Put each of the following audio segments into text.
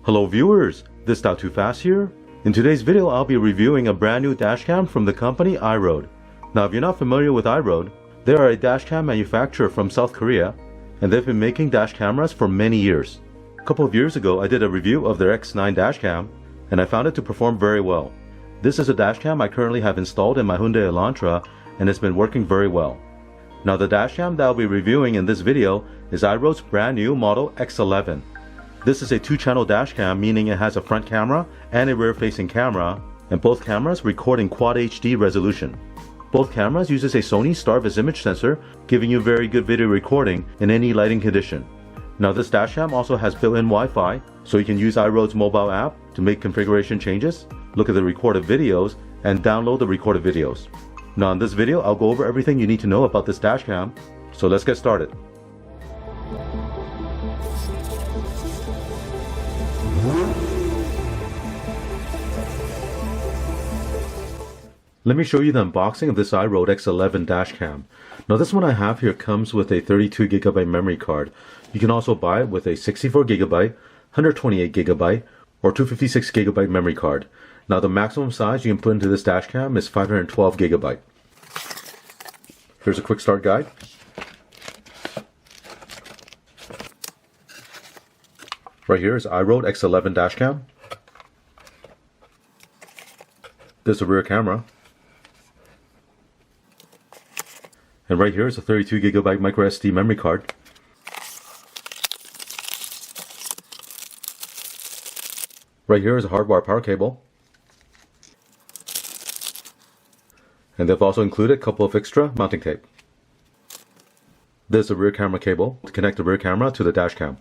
Hello viewers, this Too Fast here. In today's video I'll be reviewing a brand new dashcam from the company IROAD. Now if you're not familiar with IROAD, they are a dashcam manufacturer from South Korea and they've been making dash cameras for many years. A couple of years ago I did a review of their X9 dashcam and I found it to perform very well. This is a dashcam I currently have installed in my Hyundai Elantra and it's been working very well. Now the dashcam that I'll be reviewing in this video is IROAD's brand new model X11. This is a 2-channel dashcam, meaning it has a front camera and a rear-facing camera, and both cameras record in Quad HD resolution. Both cameras uses a SONY Starvis image sensor, giving you very good video recording in any lighting condition. Now this dashcam also has built-in Wi-Fi, so you can use IROAD's mobile app to make configuration changes, look at the recorded videos, and download the recorded videos. Now in this video, I'll go over everything you need to know about this dashcam, so let's get started. Let me show you the unboxing of this IROAD X11 dashcam. Now this one I have here comes with a 32GB memory card. You can also buy it with a 64GB, 128GB, or 256GB memory card. Now the maximum size you can put into this dashcam is 512GB. Here's a quick start guide. Right here is IROAD X11 dashcam. There's a rear camera. And right here is a 32GB microSD memory card. Right here is a Hardwire power cable. And they've also included a couple of extra mounting tape. There's a rear camera cable to connect the rear camera to the dashcam.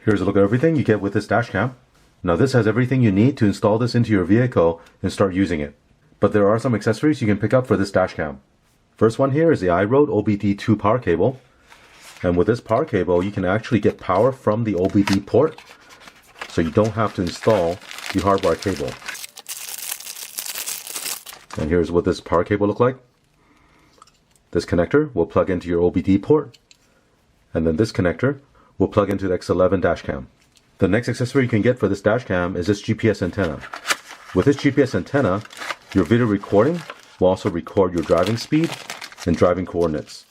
Here's a look at everything you get with this dashcam. Now this has everything you need to install this into your vehicle and start using it. But there are some accessories you can pick up for this dashcam. First one here is the IROAD OBD2 power cable. And with this power cable, you can actually get power from the OBD port, so you don't have to install the Hardwire cable. And here's what this power cable looks like. This connector will plug into your OBD port, and then this connector will plug into the X11 dashcam. The next accessory you can get for this dashcam is this GPS antenna. With this GPS antenna, your video recording will also record your driving speed and driving coordinates.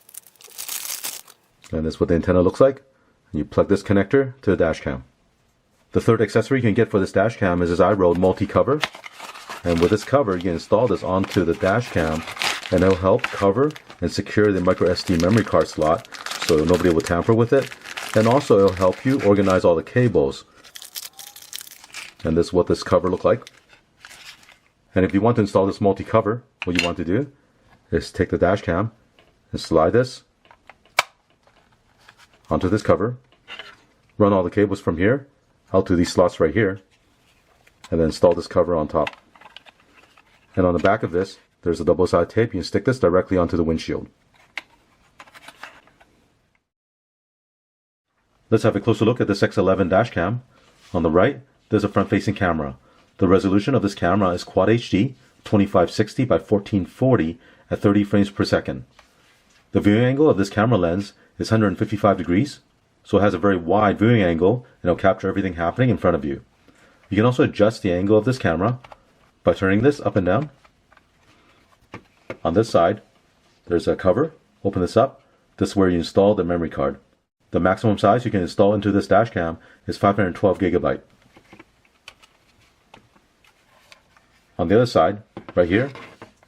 And this is what the antenna looks like. And you plug this connector to the dashcam. The third accessory you can get for this dashcam is this IROAD multi-cover. And with this cover, you can install this onto the dashcam and it'll help cover and secure the microSD memory card slot so nobody will tamper with it. And also it'll help you organize all the cables. And this is what this cover looks like. And if you want to install this multi-cover, what you want to do is take the dashcam and slide this onto this cover, run all the cables from here out to these slots right here, and then install this cover on top. And on the back of this, there's a double-sided tape. You can stick this directly onto the windshield. Let's have a closer look at this X11 dashcam. On the right, there's a front-facing camera. The resolution of this camera is Quad HD 2560 by 1440 at 30 frames per second. The viewing angle of this camera lens is 155 degrees, so it has a very wide viewing angle and it'll capture everything happening in front of you. You can also adjust the angle of this camera by turning this up and down. On this side, there's a cover. Open this up. This is where you install the memory card. The maximum size you can install into this dashcam is 512GB. On the other side, right here,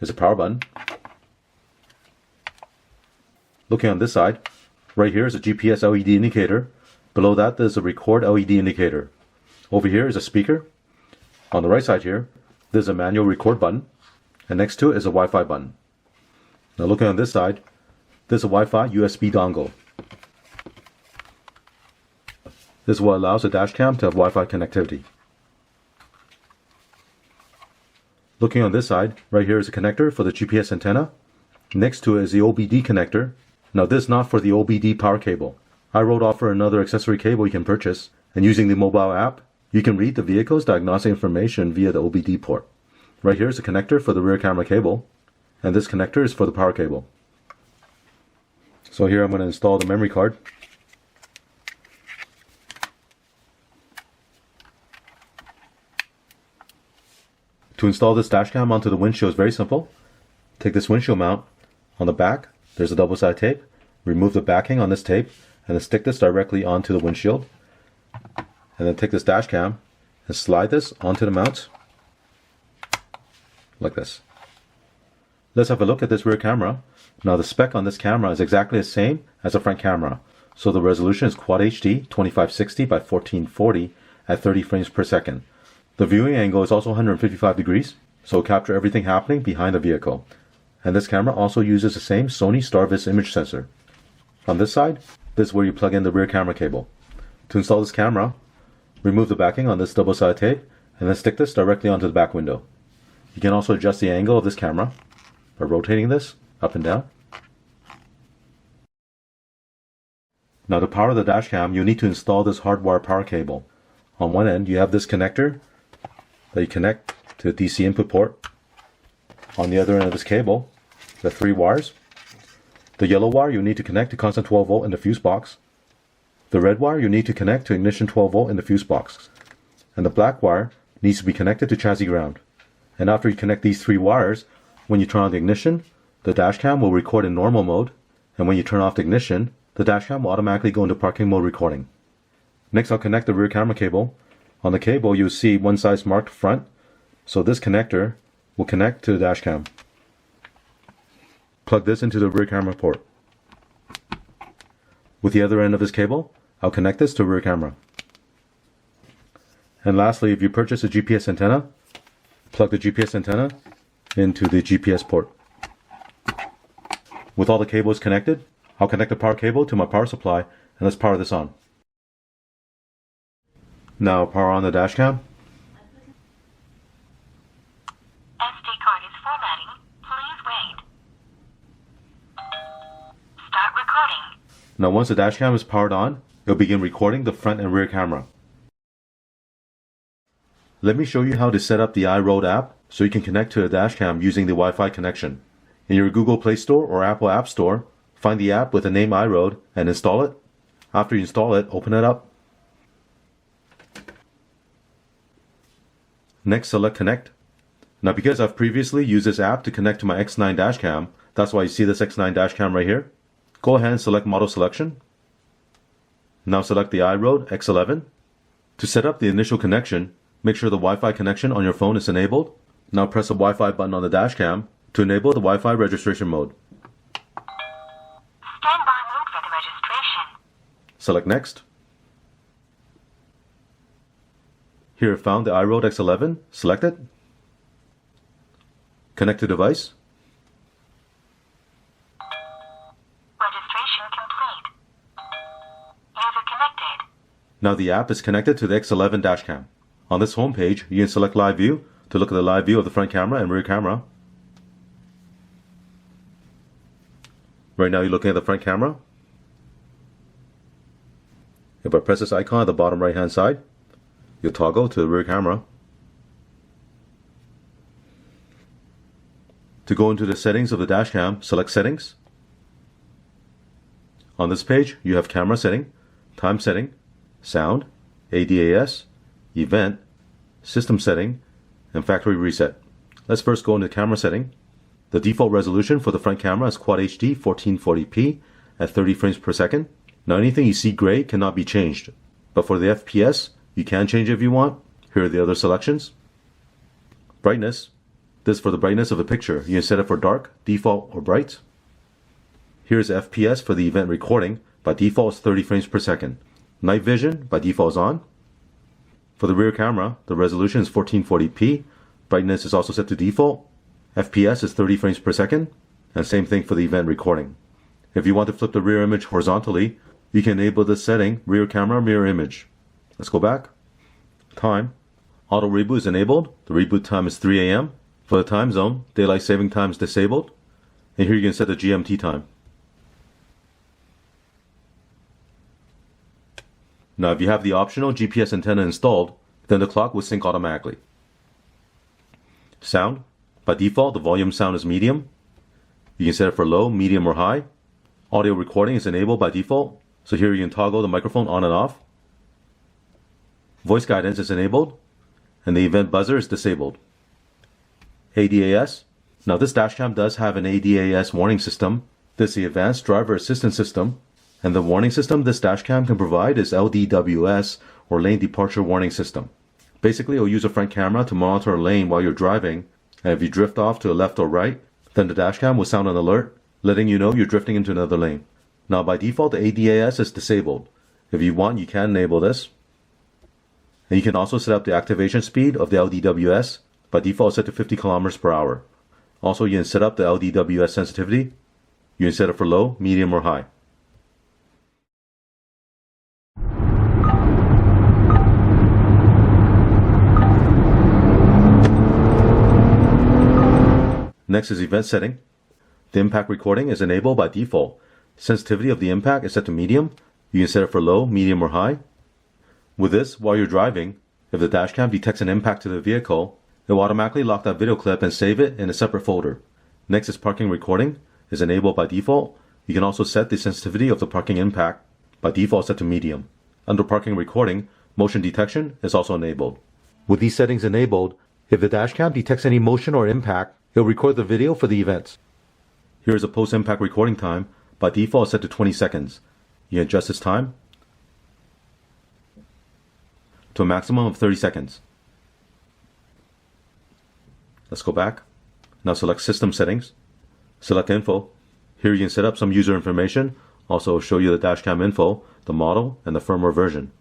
is a power button. Looking on this side, right here is a GPS LED indicator. Below that, there's a record LED indicator. Over here is a speaker. On the right side here, there's a manual record button. And next to it is a Wi-Fi button. Now looking on this side, there's a Wi-Fi USB dongle. This is what allows the dashcam to have Wi-Fi connectivity. Looking on this side, right here is a connector for the GPS antenna. Next to it is the OBD connector. Now this is not for the OBD power cable. IROAD offers another accessory cable you can purchase, and using the mobile app, you can read the vehicle's diagnostic information via the OBD port. Right here is a connector for the rear camera cable, and this connector is for the power cable. So here I'm going to install the memory card. To install this dashcam onto the windshield is very simple. Take this windshield mount. On the back, there's a double-sided tape. Remove the backing on this tape and then stick this directly onto the windshield. And then take this dashcam and slide this onto the mount like this. Let's have a look at this rear camera. Now the spec on this camera is exactly the same as the front camera. So the resolution is Quad HD 2560 by 1440 at 30 frames per second. The viewing angle is also 155 degrees, so it'll capture everything happening behind the vehicle. And this camera also uses the same SONY Starvis image sensor. On this side, this is where you plug in the rear camera cable. To install this camera, remove the backing on this double-sided tape and then stick this directly onto the back window. You can also adjust the angle of this camera by rotating this up and down. Now to power the dashcam, you need to install this Hardwire power cable. On one end, you have this connector that you connect to the DC input port. On the other end of this cable, the 3 wires. The yellow wire you need to connect to constant 12 volt in the fuse box. The red wire you need to connect to ignition 12 volt in the fuse box. And the black wire needs to be connected to chassis ground. And after you connect these 3 wires, when you turn on the ignition, the dashcam will record in normal mode. And when you turn off the ignition, the dashcam will automatically go into parking mode recording. Next, I'll connect the rear camera cable. On the cable, you'll see one side's marked front. So this connector will connect to the dashcam. Plug this into the rear camera port. With the other end of this cable, I'll connect this to rear camera. And lastly, if you purchase a GPS antenna, plug the GPS antenna into the GPS port. With all the cables connected, I'll connect the power cable to my power supply and let's power this on. Now power on the dashcam. SD card is formatting. Please wait. Start recording. Now once the dashcam is powered on, it'll begin recording the front and rear camera. Let me show you how to set up the IROAD app so you can connect to the dashcam using the Wi-Fi connection. In your Google Play Store or Apple App Store, find the app with the name IROAD and install it. After you install it, open it up. Next, select Connect. Now because I've previously used this app to connect to my X9 dashcam, that's why you see this X9 dashcam right here. Go ahead and select Model Selection. Now select the IROAD X11. To set up the initial connection, make sure the Wi-Fi connection on your phone is enabled. Now press the Wi-Fi button on the dashcam to enable the Wi-Fi registration mode. Standby mode for the registration. Select Next. Here, found the IROAD X11. Select it. Connect to device. Registration complete. User connected. Now the app is connected to the X11 dashcam. On this home page, you can select Live View to look at the live view of the front camera and rear camera. Right now you're looking at the front camera. If I press this icon at the bottom right hand side, you'll toggle to the rear camera. To go into the settings of the dashcam, select Settings. On this page, you have camera setting, time setting, sound, ADAS, event, system setting, and factory reset. Let's first go into camera setting. The default resolution for the front camera is Quad HD 1440p at 30 frames per second. Now anything you see gray cannot be changed, but for the FPS, you can change it if you want. Here are the other selections. Brightness. This is for the brightness of the picture. You can set it for dark, default, or bright. Here's the FPS for the event recording. By default is 30 frames per second. Night vision by default is on. For the rear camera, the resolution is 1440p. Brightness is also set to default. FPS is 30 frames per second. And same thing for the event recording. If you want to flip the rear image horizontally, you can enable this setting, rear camera mirror image. Let's go back. Time. Auto reboot is enabled. The reboot time is 3 a.m. For the time zone, daylight saving time is disabled. And here you can set the GMT time. Now if you have the optional GPS antenna installed, then the clock will sync automatically. Sound. By default, the volume sound is medium. You can set it for low, medium, or high. Audio recording is enabled by default. So here you can toggle the microphone on and off. Voice guidance is enabled. And the event buzzer is disabled. ADAS. Now this dashcam does have an ADAS warning system. This is the Advanced Driver Assistance System. And the warning system this dashcam can provide is LDWS, or Lane Departure Warning System. Basically, it'll use a front camera to monitor a lane while you're driving, and if you drift off to the left or right, then the dashcam will sound an alert, letting you know you're drifting into another lane. Now by default, the ADAS is disabled. If you want, you can enable this. And you can also set up the activation speed of the LDWS. By default, set to 50 km per hour. Also, you can set up the LDWS sensitivity. You can set it for low, medium, or high. Next is event setting. The impact recording is enabled by default. Sensitivity of the impact is set to medium. You can set it for low, medium, or high. With this, while you're driving, if the dashcam detects an impact to the vehicle, it will automatically lock that video clip and save it in a separate folder. Next is parking recording is enabled by default. You can also set the sensitivity of the parking impact, by default set to medium. Under parking recording, motion detection is also enabled. With these settings enabled, if the dashcam detects any motion or impact, it will record the video for the events. Here is a post-impact recording time, by default set to 20 seconds. You can adjust this time to a maximum of 30 seconds. Let's go back. Now select System Settings. Select Info. Here you can set up some user information. Also show you the dashcam info, the model, and the firmware version.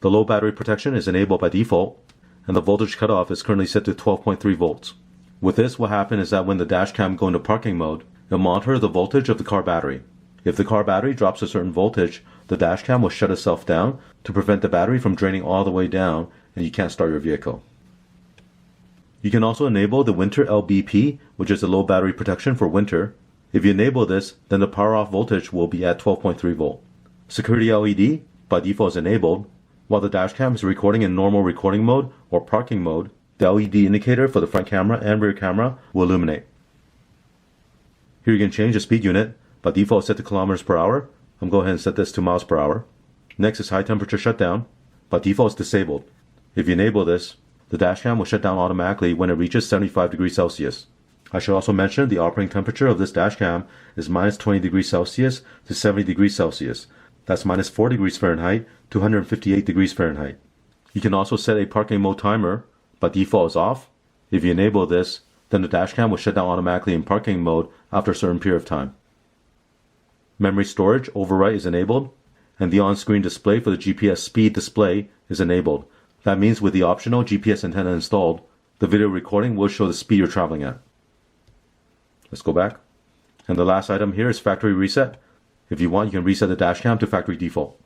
The low battery protection is enabled by default, and the voltage cutoff is currently set to 12.3 volts. With this, what happens is that when the dashcam goes into parking mode, it will monitor the voltage of the car battery. If the car battery drops a certain voltage, the dashcam will shut itself down to prevent the battery from draining all the way down and you can't start your vehicle. You can also enable the Winter LBP, which is the low battery protection for winter. If you enable this, then the power off voltage will be at 12.3 volt. Security LED by default is enabled. While the dashcam is recording in normal recording mode or parking mode, the LED indicator for the front camera and rear camera will illuminate. Here you can change the speed unit. By default set to kilometers per hour. I'm going to go ahead and set this to miles per hour. Next is high temperature shutdown. By default it's disabled. If you enable this, the dashcam will shut down automatically when it reaches 75 degrees Celsius. I should also mention the operating temperature of this dashcam is minus 20 degrees Celsius to 70 degrees Celsius. That's minus 4 degrees Fahrenheit to 158 degrees Fahrenheit. You can also set a parking mode timer. By default is off. If you enable this, then the dashcam will shut down automatically in parking mode after a certain period of time. Memory storage overwrite is enabled, and the on-screen display for the GPS speed display is enabled. That means with the optional GPS antenna installed, the video recording will show the speed you're traveling at. Let's go back. And the last item here is factory reset. If you want, you can reset the dashcam to factory default.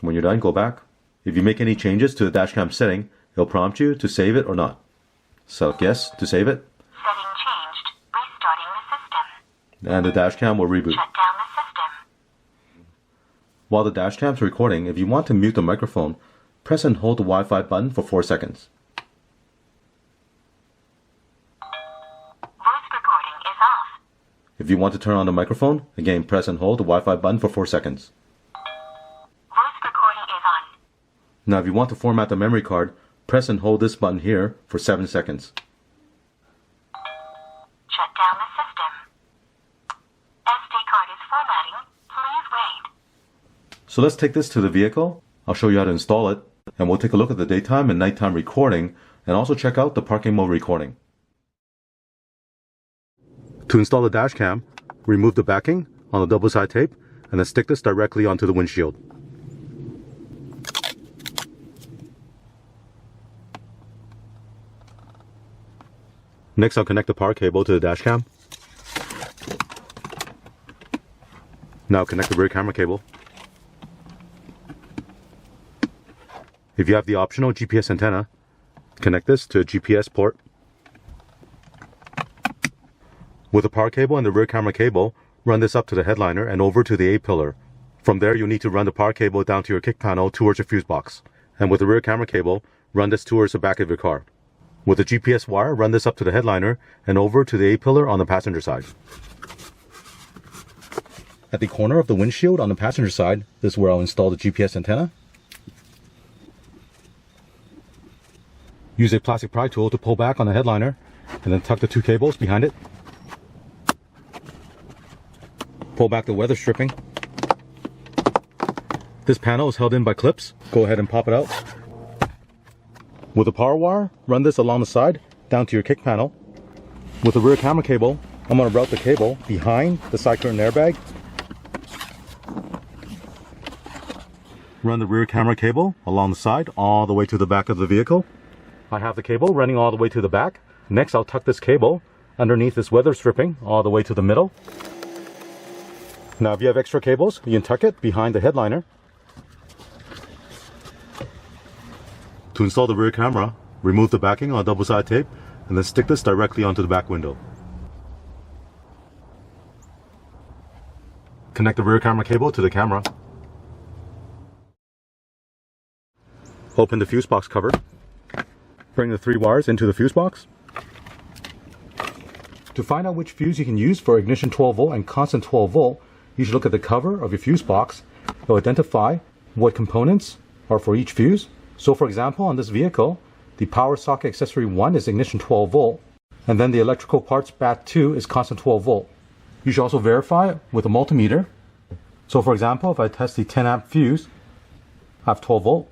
When you're done, go back. If you make any changes to the dashcam setting, it'll prompt you to save it or not. Select yes to save it. Setting changed. Restarting the system. And the dashcam will reboot. Shut down the system. While the dashcam is recording, if you want to mute the microphone, press and hold the Wi-Fi button for 4 seconds. Voice recording is off. If you want to turn on the microphone, again press and hold the Wi-Fi button for 4 seconds. Voice recording is on. Now if you want to format the memory card, press and hold this button here for 7 seconds. Shut down the system. SD card is formatting. Please wait. So let's take this to the vehicle. I'll show you how to install it, and we'll take a look at the daytime and nighttime recording, and also check out the parking mode recording. To install the dashcam, remove the backing on the double-side tape, and then stick this directly onto the windshield. Next, I'll connect the power cable to the dashcam. Now connect the rear camera cable. If you have the optional GPS antenna, connect this to a GPS port. With the power cable and the rear camera cable, run this up to the headliner and over to the A-pillar. From there, you'll need to run the power cable down to your kick panel towards your fuse box. And with the rear camera cable, run this towards the back of your car. With the GPS wire, run this up to the headliner and over to the A-pillar on the passenger side. At the corner of the windshield on the passenger side, this is where I'll install the GPS antenna. Use a plastic pry tool to pull back on the headliner and then tuck the two cables behind it. Pull back the weather stripping. This panel is held in by clips. Go ahead and pop it out. With a power wire, run this along the side down to your kick panel. With the rear camera cable, I'm going to route the cable behind the side curtain airbag. Run the rear camera cable along the side all the way to the back of the vehicle. I have the cable running all the way to the back. Next, I'll tuck this cable underneath this weather stripping all the way to the middle. Now, if you have extra cables, you can tuck it behind the headliner. To install the rear camera, remove the backing on double-sided tape and then stick this directly onto the back window. Connect the rear camera cable to the camera. Open the fuse box cover. Bring the 3 wires into the fuse box. To find out which fuse you can use for ignition 12 volt and constant 12 volt, you should look at the cover of your fuse box. It will identify what components are for each fuse. So for example, on this vehicle, the power socket accessory 1 is ignition 12 volt, and then the electrical parts bat 2 is constant 12 volt. You should also verify it with a multimeter. So for example, if I test the 10 amp fuse, I have 12 volt.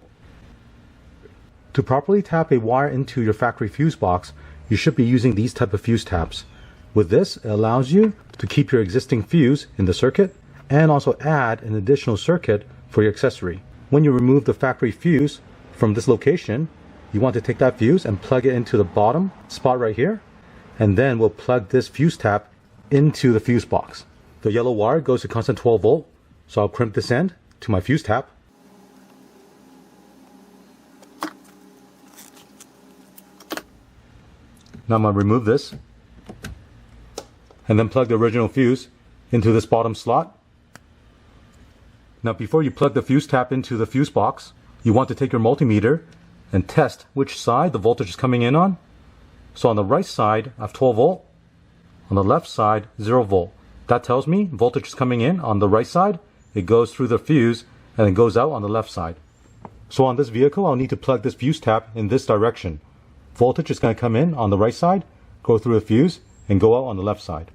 To properly tap a wire into your factory fuse box, you should be using these type of fuse taps. With this, it allows you to keep your existing fuse in the circuit and also add an additional circuit for your accessory. When you remove the factory fuse from this location, you want to take that fuse and plug it into the bottom spot right here, and then we'll plug this fuse tap into the fuse box. The yellow wire goes to constant 12 volt, so I'll crimp this end to my fuse tap. Now I'm going to remove this and then plug the original fuse into this bottom slot. Now before you plug the fuse tap into the fuse box, you want to take your multimeter and test which side the voltage is coming in on. So on the right side I have 12 volt, on the left side 0 volt. That tells me voltage is coming in on the right side, it goes through the fuse and it goes out on the left side. So on this vehicle I'll need to plug this fuse tap in this direction. Voltage is going to come in on the right side, go through the fuse, and go out on the left side.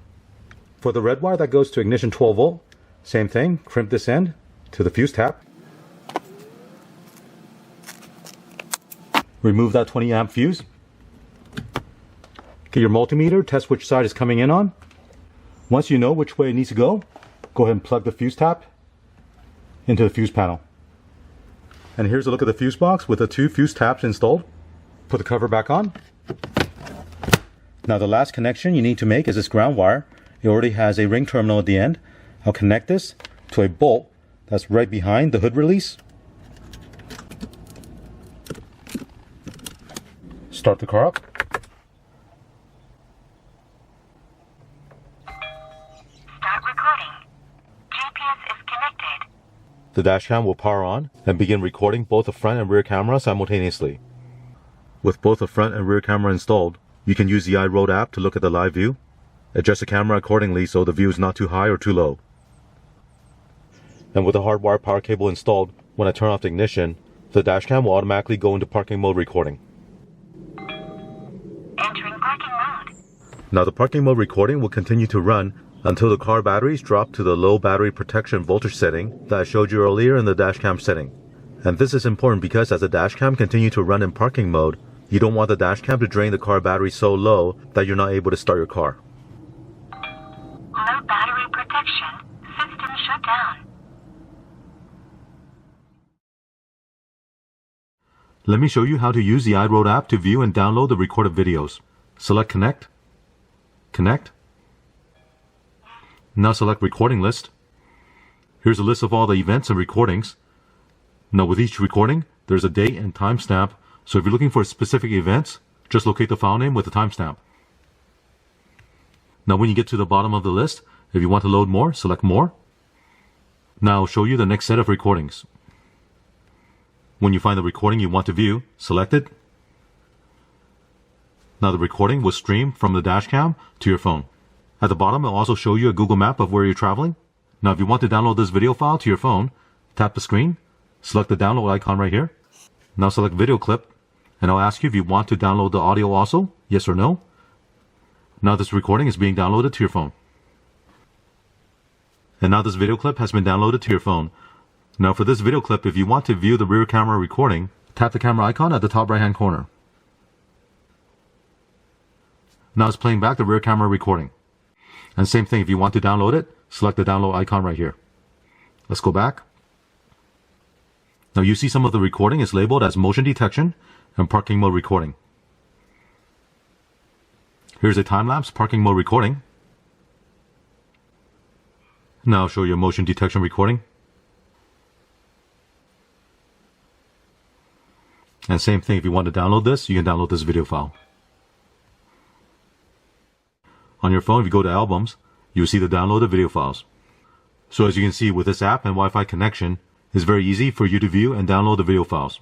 For the red wire that goes to ignition 12 volt, same thing, crimp this end to the fuse tap. Remove that 20 amp fuse. Get your multimeter, test which side is coming in on. Once you know which way it needs to go ahead and plug the fuse tap into the fuse panel. And here's a look at the fuse box with the 2 fuse taps installed. Put the cover back on. Now the last connection you need to make is this ground wire. It already has a ring terminal at the end. I'll connect this to a bolt that's right behind the hood release. Start the car up. Start recording. GPS is connected. The dashcam will power on and begin recording both the front and rear camera simultaneously. With both the front and rear camera installed, you can use the IROAD app to look at the live view. Adjust the camera accordingly so the view is not too high or too low. And with the Hardwire power cable installed, when I turn off the ignition, the dashcam will automatically go into parking mode recording. Entering parking mode. Now the parking mode recording will continue to run until the car batteries drop to the low battery protection voltage setting that I showed you earlier in the dashcam setting. And this is important because as the dashcam continues to run in parking mode, you don't want the dashcam to drain the car battery so low that you're not able to start your car. Low battery protection. System shut down. Let me show you how to use the IROAD app to view and download the recorded videos. Select Connect. Connect. Now select Recording List. Here's a list of all the events and recordings. Now with each recording, there's a date and timestamp, so if you're looking for specific events, just locate the file name with the timestamp. Now when you get to the bottom of the list, if you want to load more, select More. Now I'll show you the next set of recordings. When you find the recording you want to view, select it. Now the recording will stream from the dashcam to your phone. At the bottom, it'll also show you a Google map of where you're traveling. Now if you want to download this video file to your phone, tap the screen, select the download icon right here. Now select Video Clip, and I'll ask you if you want to download the audio also, yes or no. Now this recording is being downloaded to your phone. And now this video clip has been downloaded to your phone. Now for this video clip, if you want to view the rear camera recording, tap the camera icon at the top right hand corner. Now it's playing back the rear camera recording. And same thing, if you want to download it, select the download icon right here. Let's go back. Now you see some of the recording is labeled as motion detection and parking mode recording. Here's a time-lapse parking mode recording. Now I'll show you a motion detection recording. And same thing, if you want to download this, you can download this video file. On your phone, if you go to Albums, you'll see the downloaded video files. So as you can see, with this app and Wi-Fi connection, it's very easy for you to view and download the video files.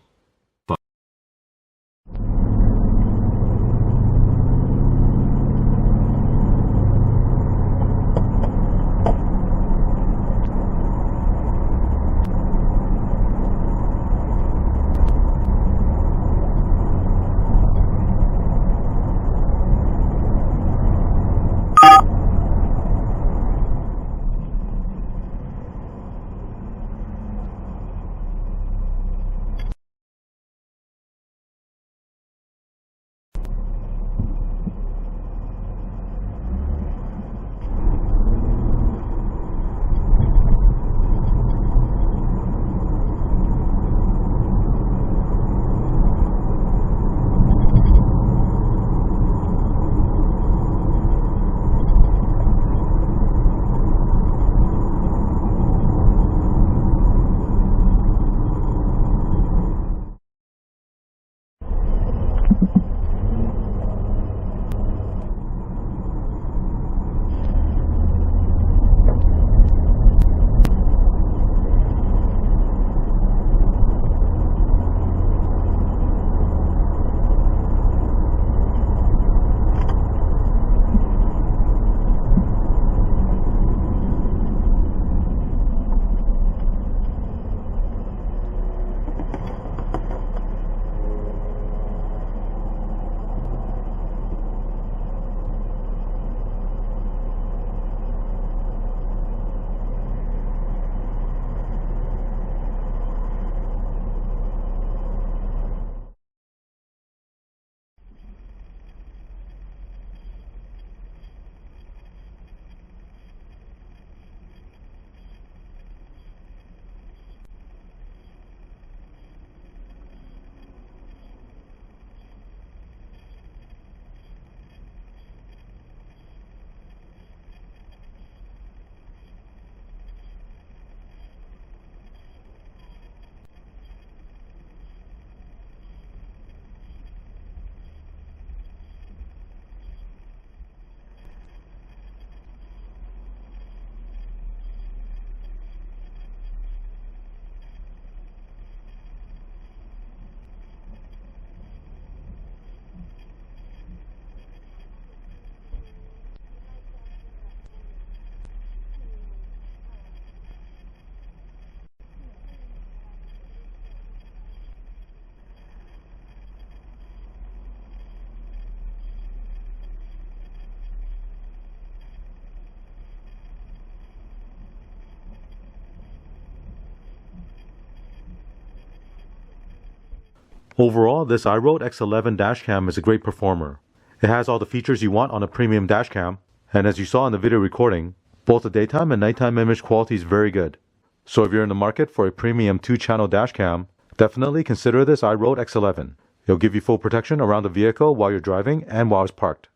Overall, this IROAD X11 dashcam is a great performer. It has all the features you want on a premium dashcam, and as you saw in the video recording, both the daytime and nighttime image quality is very good. So if you're in the market for a premium 2-channel dashcam, definitely consider this IROAD X11. It'll give you full protection around the vehicle while you're driving and while it's parked.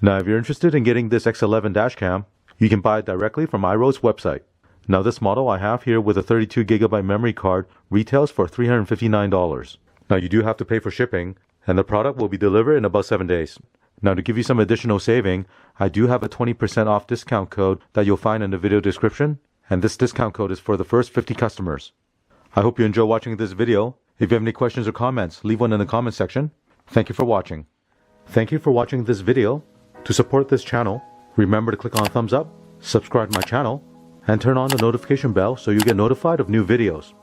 Now if you're interested in getting this X11 dashcam, you can buy it directly from IROAD's website. Now this model I have here with a 32GB memory card retails for $359. Now you do have to pay for shipping, and the product will be delivered in about 7 days. Now to give you some additional saving, I do have a 20% off discount code that you'll find in the video description, and this discount code is for the first 50 customers. I hope you enjoy watching this video. If you have any questions or comments, leave one in the comment section. Thank you for watching. Thank you for watching this video. To support this channel, remember to click on thumbs up, subscribe to my channel, and turn on the notification bell so you get notified of new videos.